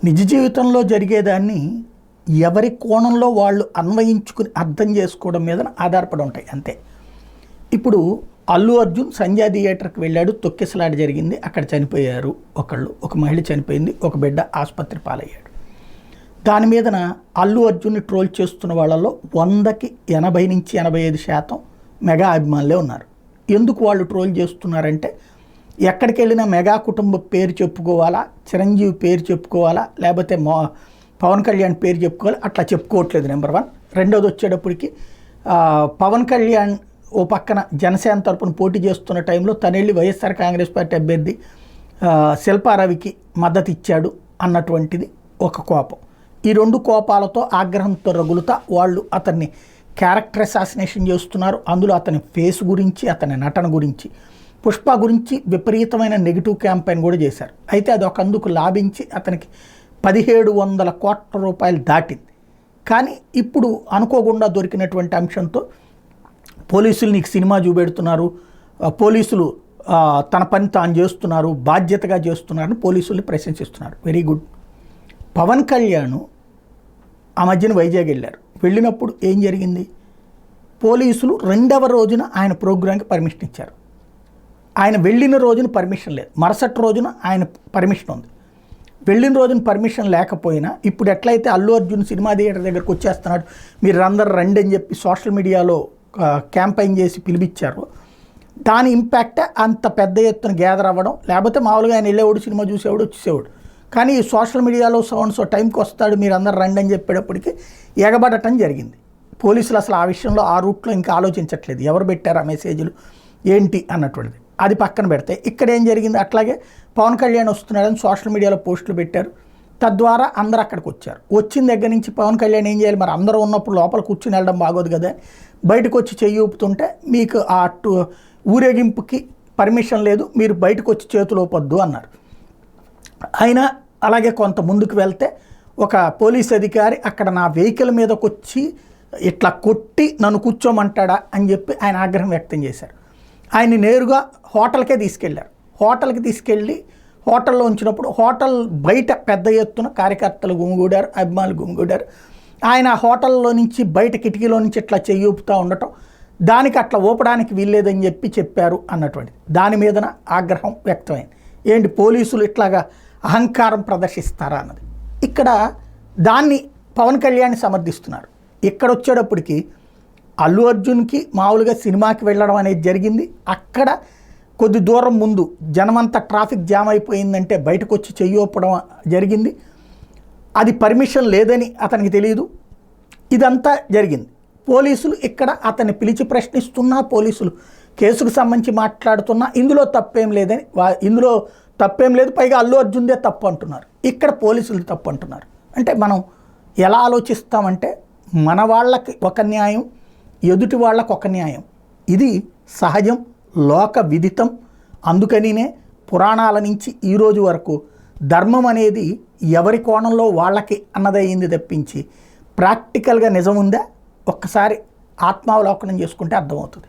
నిజ జీవితంలో జరిగేదాన్ని ఎవరి కోణంలో వాళ్ళు అన్వయించుకుని అర్థం చేసుకోవడం మీద ఆధారపడి ఉంటాయి అంతే. ఇప్పుడు అల్లు అర్జున్ సంజయ్ థియేటర్కి వెళ్ళాడు, తొక్కిసలాట జరిగింది, అక్కడ చనిపోయారు ఒకళ్ళు, ఒక మహిళ చనిపోయింది, ఒక బిడ్డ ఆసుపత్రి పాలయ్యాడు. దాని మీదన అల్లు అర్జున్ని ట్రోల్ చేస్తున్న వాళ్ళలో 100కి 80 నుంచి 85% మెగా అభిమానులే ఉన్నారు. ఎందుకు వాళ్ళు ట్రోల్ చేస్తున్నారంటే, ఎక్కడికి వెళ్ళినా మెగా కుటుంబం పేరు చెప్పుకోవాలా, చిరంజీవి పేరు చెప్పుకోవాలా, లేకపోతే పవన్ కళ్యాణ్ పేరు చెప్పుకోవాలి, అట్లా చెప్పుకోవట్లేదు నెంబర్ 1. రెండోది వచ్చేటప్పటికి పవన్ కళ్యాణ్ ఓ పక్కన జనసేన తరపున పోటీ చేస్తున్న టైంలో తనెళ్ళి వైఎస్ఆర్ కాంగ్రెస్ పార్టీ అభ్యర్థి శిల్పారవికి మద్దతు ఇచ్చాడు అన్నటువంటిది ఒక కోపం. ఈ 2 కోపాలతో ఆగ్రహంతో రగులుతా వాళ్ళు అతన్ని క్యారెక్టర్ అసాసినేషన్ చేస్తున్నారు. అందులో అతని ఫేస్ గురించి, అతని నటన గురించి, పుష్ప గురించి విపరీతమైన నెగిటివ్ క్యాంపెయిన్ కూడా చేశారు. అయితే అది ఒకందుకు లాభించి అతనికి 1700 కోట్ల రూపాయలు దాటింది. కానీ ఇప్పుడు అనుకోకుండా దొరికినటువంటి అంశంతో పోలీసులు నీకు సినిమా చూపెడుతున్నారు, పోలీసులు తన పని తాను చేస్తున్నారు, బాధ్యతగా చేస్తున్నారని పోలీసుల్ని ప్రశంసిస్తున్నారు. Very good. పవన్ కళ్యాణ్ ఆ మధ్యన వైజాగ్ వెళ్ళారు. వెళ్ళినప్పుడు ఏం జరిగింది? పోలీసులు 2వ రోజున ఆయన ప్రోగ్రాంకి పర్మిషన్ ఇచ్చారు. ఆయన వెళ్ళిన రోజున పర్మిషన్ లేదు, మరుసటి రోజున ఆయన పర్మిషన్ ఉంది. వెళ్ళిన రోజున పర్మిషన్ లేకపోయినా ఇప్పుడు ఎట్లయితే అల్లు అర్జున్ సినిమా థియేటర్ దగ్గరకు వచ్చేస్తున్నాడు, మీరు అందరు రండి అని చెప్పి సోషల్ మీడియాలో క్యాంపెయిన్ చేసి పిలిపించారు, దాని ఇంపాక్ట్ అంత పెద్ద ఎత్తున గ్యాదర్ అవ్వడం. లేకపోతే మామూలుగా ఆయన వెళ్ళేవాడు, సినిమా చూసేవాడు, వచ్చేసేవాడు. కానీ ఈ సోషల్ మీడియాలో సో టైంకి వస్తాడు, మీరు అందరు రండి అని చెప్పేటప్పటికి ఎగబడటం జరిగింది. పోలీసులు అసలు ఆ విషయంలో ఆ రూట్లో ఇంకా ఆలోచించట్లేదు, ఎవరు పెట్టారు ఆ మెసేజ్లు ఏంటి అన్నటువంటిది. అది పక్కన పెడితే ఇక్కడ ఏం జరిగింది, అట్లాగే పవన్ కళ్యాణ్ వస్తున్నాడని సోషల్ మీడియాలో పోస్టులు పెట్టారు. తద్వారా అందరూ అక్కడికి వచ్చారు. వచ్చిన దగ్గర నుంచి పవన్ కళ్యాణ్ ఏం చేయాలి, మరి అందరూ ఉన్నప్పుడు లోపల కూర్చుని వెళ్ళడం బాగోదు కదా, బయటకు వచ్చి చెయ్యి ఊపుతుంటే మీకు ఆ ఊరేగింపుకి పర్మిషన్ లేదు, మీరు బయటకు వచ్చి చేతులు ఊపొద్దు అన్నారు. అయినా అలాగే కొంత ముందుకు వెళ్తే ఒక పోలీస్ అధికారి అక్కడ నా వెహికల్ మీదకి వచ్చి ఇట్లా కొట్టి నన్ను కూర్చోమంటాడా అని చెప్పి ఆయన ఆగ్రహం వ్యక్తం చేశారు. ఆయన్ని నేరుగా హోటల్కే తీసుకెళ్లారు. హోటల్కి తీసుకెళ్ళి హోటల్లో ఉంచినప్పుడు హోటల్ బయట పెద్ద ఎత్తున కార్యకర్తలు గుమిగూడారు, అభిమానులు గుమిగూడారు. ఆయన హోటల్లో నుంచి బయట కిటికీలో నుంచి ఇట్లా చెయ్యి ఊపుతూ ఉండటం, దానికి అట్లా ఊపడానికి వీల్లేదని చెప్పారు అన్నటువంటిది. దాని మీదన ఆగ్రహం వ్యక్తమైంది. ఏంటి పోలీసులు ఇట్లాగా అహంకారం ప్రదర్శిస్తారా అన్నది. ఇక్కడ దాన్ని పవన్ కళ్యాణ్ సమర్థిస్తున్నారు. ఇక్కడ వచ్చేటప్పటికి అల్లు అర్జున్కి మామూలుగా సినిమాకి వెళ్ళడం అనేది జరిగింది. అక్కడ కొద్ది దూరం ముందు జనమంతా ట్రాఫిక్ జామ్ అయిపోయిందంటే బయటకు వచ్చి చెయ్యి ఊపడం జరిగింది. అది పర్మిషన్ లేదని అతనికి తెలియదు. ఇదంతా జరిగింది. పోలీసులు ఇక్కడ అతన్ని పిలిచి ప్రశ్నిస్తున్నా, పోలీసులు కేసుకు సంబంధించి మాట్లాడుతున్నా ఇందులో తప్పేం లేదని, ఇందులో తప్పేం లేదు, పైగా అల్లు అర్జున్దే తప్పు అంటున్నారు. ఇక్కడ పోలీసులు తప్పు అంటున్నారు. అంటే మనం ఎలా ఆలోచిస్తామంటే మన వాళ్ళకి ఒక న్యాయం, ఎదుటి వాళ్ళకు ఒక న్యాయం, ఇది సహజం, లోక విదితం. అందుకనినే పురాణాల నుంచి ఈరోజు వరకు ధర్మం అనేది ఎవరి కోణంలో వాళ్ళకి అన్నదయ్యింది తప్పించి ప్రాక్టికల్గా నిజం ఉందా ఒక్కసారి ఆత్మావలోకనం చేసుకుంటే అర్థమవుతుంది.